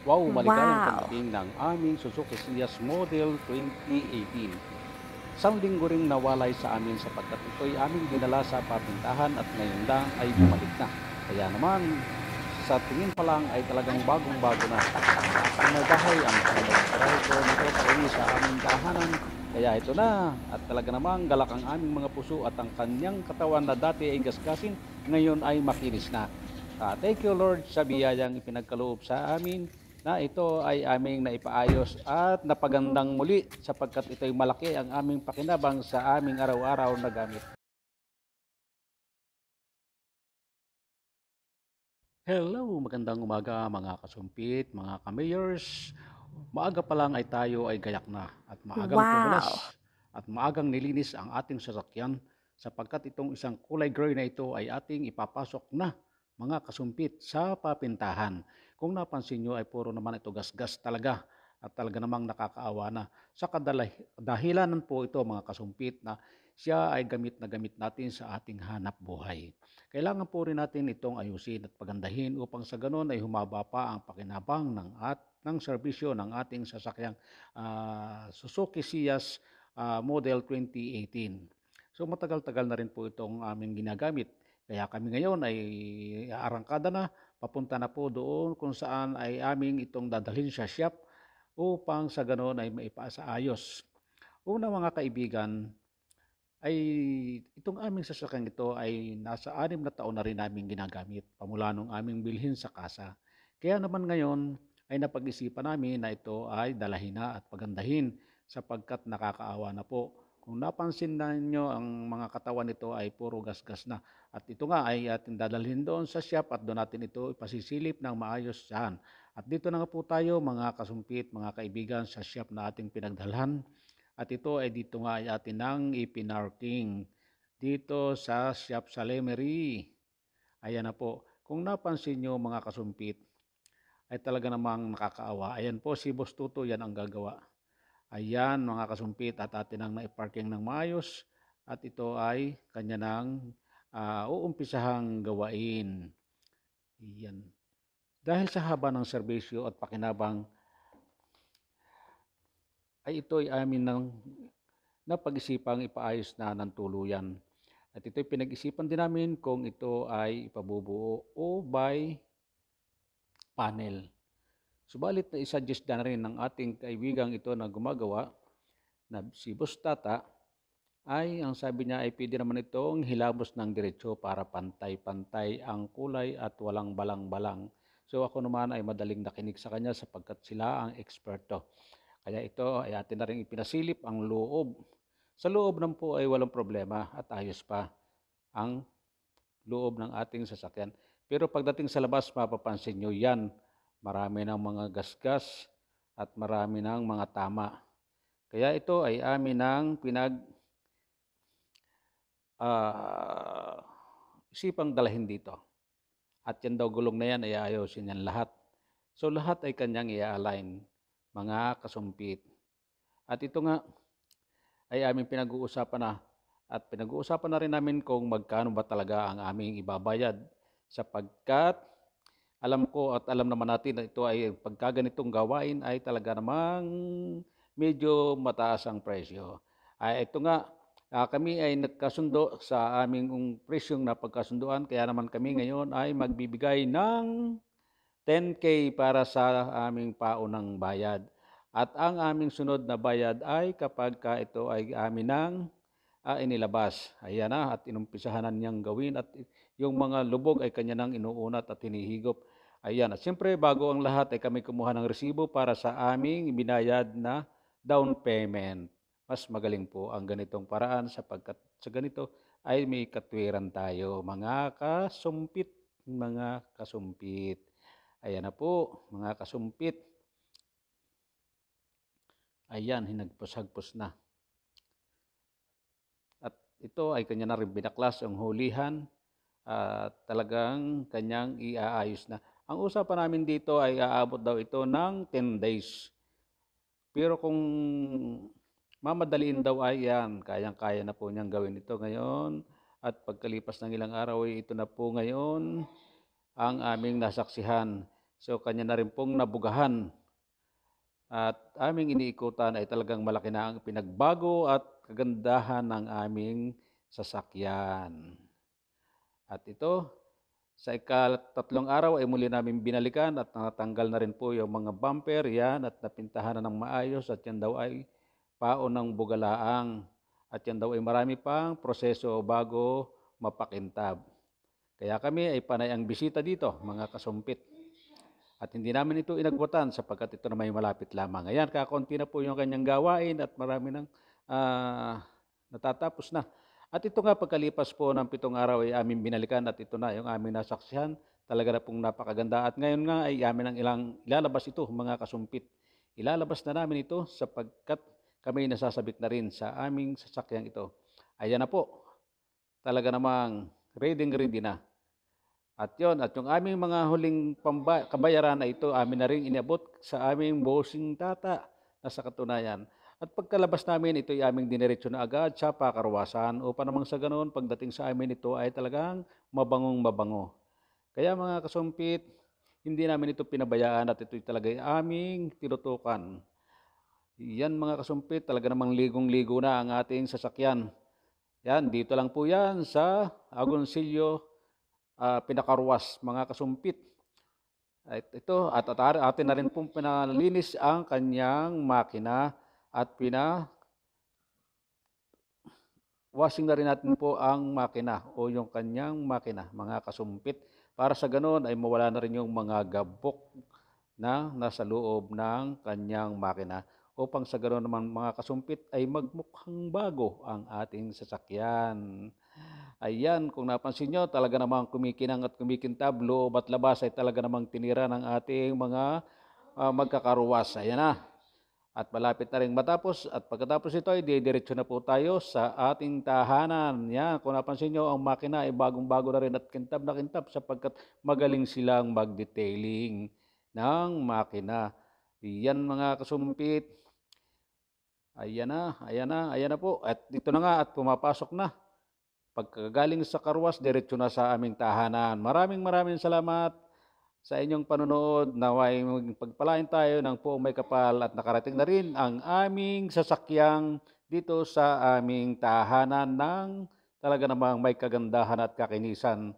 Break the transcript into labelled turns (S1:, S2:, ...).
S1: Wow, maligayang
S2: Wow!
S1: pagdating ng aming Suzuki Siyas Model 2018. Isang linggo ring nawalay sa amin sapagkat ito'y aming dinala sa papintahan at ngayon lang ay bumalik na. Kaya naman, sa tingin pa lang ay talagang bagong-bago na. Ang aking may bahay ang pinagtirahe ko nito pa uwi sa aming tahanan. Kaya ito na, at talaga namang galak ang aming mga puso at ang kanyang katawan na dati ay gasgasin, ngayon ay makinis na. Thank you Lord sa biyayang ipinagkaloob sa amin na ito ay aming naipaayos at napagandang muli sapagkat ito'y malaki ang aming pakinabang sa aming araw-araw na gamit. Hello, magandang umaga mga kasumpit, mga kamayors. Maaga pa lang ay tayo ay gayak na at maagang
S2: Wow!
S1: pumunas at maagang nilinis ang ating sasakyan sapagkat itong isang kulay gray na ito ay ating ipapasok na mga kasumpit sa papintahan. Kung napansin nyo ay puro naman ito gasgas talaga at talaga namang nakakaawa na. Sa dahilanan po ito mga kasumpit na siya ay gamit na gamit natin sa ating hanap buhay. Kailangan po rin natin itong ayusin at pagandahin upang sa ganon ay humaba pa ang pakinabang ng serbisyo ng ating sasakyang Suzuki Siyas Model 2018. So matagal-tagal na rin po itong aming ginagamit. Kaya kami ngayon ay arangkada na, papunta na po doon kung saan ay aming itong dadalhin sa shop upang sa ganon ay maipasaayos. Una mga kaibigan, ay itong aming sasakyan ito ay nasa 6 na taon na rin namin ginagamit pamula nung aming bilhin sa kasa. Kaya naman ngayon ay napag-isipan namin na ito ay dalahin na at pagandahin sapagkat nakakaawa na po. Kung napansin na ninyo ang mga katawan nito ay puro gasgas na at ito nga ay ating dadalhin doon sa shop at doon natin ito ipasisilip ng maayos saan. At dito na nga po tayo mga kasumpit, mga kaibigan sa shop na ating pinagdalhan. At ito ay dito nga ay atin nang ipinarking dito sa Shop sa Lemery. Ayan na po. Kung napansin nyo mga kasumpit, ay talaga namang nakakaawa. Ayan po si Boss Tuto, yan ang gagawa. Ayan mga kasumpit at atin nang naiparking ng maayos at ito ay kanya nang uumpisahang gawain. Ayan. Dahil sa haba ng serbisyo at pakinabang ay ito ay amin ng napag-isipang ipaayos na ng tuluyan. At ito'y pinag-isipan din namin kung ito ay ipabubuo o by panel. Subalit na isuggest na rin ng ating kaibigang ito na gumagawa na si Bustata ay ang sabi niya ay pwede naman itong hilabos ng diretsyo para pantay-pantay ang kulay at walang balang-balang. So ako naman ay madaling nakinig sa kanya sapagkat sila ang eksperto. Kaya ito ay atin na rin ipinasilip ang loob. Sa loob ng po ay walang problema at ayos pa ang loob ng ating sasakyan. Pero pagdating sa labas, mapapansin nyo yan. Marami ng mga gasgas at marami ng mga tama. Kaya ito ay amin ng uh, isipang dalahin dito. At yan daw gulong na yan ay ayusin yan lahat. So lahat ay kanyang i-align, mga kasumpit. At ito nga ay aming pinag-uusapan na at pinag-uusapan na rin namin kung magkano ba talaga ang aming ibabayad sapagkat alam ko at alam naman natin na ito ay pagka ganitong gawain ay talaga namang medyo mataas ang presyo. Ito nga, kami ay nagkasundo sa aming presyong napagkasunduan kaya naman kami ngayon ay magbibigay ng 10K para sa aming paunang bayad. At ang aming sunod na bayad ay kapag ito ay amin ng inilabas. Ayan na at inumpisahan na niyang gawin at yung mga lubog ay kanya nang inuunat at hinihigop. Ayan. At siyempre bago ang lahat ay kami kumuha ng resibo para sa aming binayad na down payment. Mas magaling po ang ganitong paraan sapagkat sa ganito ay may katwiran tayo mga kasumpit, mga kasumpit. Ayan na po mga kasumpit. Ayan, hinagpos-hagpos na. At ito ay kanya na rin binaklas ang hulihan at talagang kanyang iaayos na. Ang usapan namin dito ay aabot daw ito ng 10 days. Pero kung mamadaliin daw ay yan, kayang-kaya na po niyang gawin ito ngayon. At pagkalipas ng ilang araw ay ito na po ngayon ang aming nasaksihan. So kanya na rin pong nabugahan at aming iniikutan ay talagang malaki na ang pinagbago at kagandahan ng aming sasakyan. At ito, sa ikatatlong araw ay muli namin binalikan at natanggal na rin po yung mga bumper yan at napintahan na ng maayos at yan daw ay paon ng bugalaang at yan daw ay marami pang proseso bago mapakintab. Kaya kami ay panay ang bisita dito, mga kasumpit. At hindi namin ito inagwatan sapagkat ito na may malapit lamang. Ayan, kakaunti na po yung kanyang gawain at marami nang natatapos na. At ito nga pagkalipas po ng 7 araw ay aming binalikan at ito na yung aming nasaksihan. Talaga na pong napakaganda. At ngayon nga ay amin ang ilalabas ito, mga kasumpit. Ilalabas na namin ito sapagkat kami nasasabit na rin sa aming sasakyang ito. Ayan na po. Talaga namang ready na. At yung aming mga huling kabayaran na ito, amin na rin inabot sa aming bossing tata na sa katunayan. At pagkalabas namin, ito ay aming diniretso na agad sa pakarwasan upang namang sa ganoon, pagdating sa amin ito ay talagang mabangong mabango. Kaya mga kasumpit, hindi namin ito pinabayaan at ito talaga ay aming tinutukan. Yan mga kasumpit, talaga namang ligong-ligo na ang ating sasakyan. Yan, dito lang po yan sa Agoncillo Pinakarwas, mga kasumpit. At ito, at atin na rin pong pinalinis ang kanyang makina at washing na rin natin po ang makina o yung kanyang makina, mga kasumpit. Para sa ganoon ay mawala na rin yung mga gabok na nasa loob ng kanyang makina. Upang sa ganoon naman mga kasumpit ay magmukhang bago ang ating sasakyan. Ayan, kung napansin nyo, talaga namang kumikinang at kumikintab, loob at labas ay talaga namang tinira ng ating mga magkakaruwas. Ayan na. At malapit na rin matapos. At pagkatapos ito ay didiretso na po tayo sa ating tahanan. Yan, kung napansin nyo, ang makina ay bagong-bago na rin at kintab na kintab sapagkat magaling silang mag-detailing ng makina. Yan mga kasumpit. Ayan na, ayan na, ayan na po. At dito na nga at pumapasok na. Pagkagaling sa karwas, diretso na sa aming tahanan. Maraming salamat sa inyong panonood. Naway pagpalain tayo ng poong may kapal at nakarating na rin ang aming sasakyang dito sa aming tahanan ng talaga namang may kagandahan at kakinisan.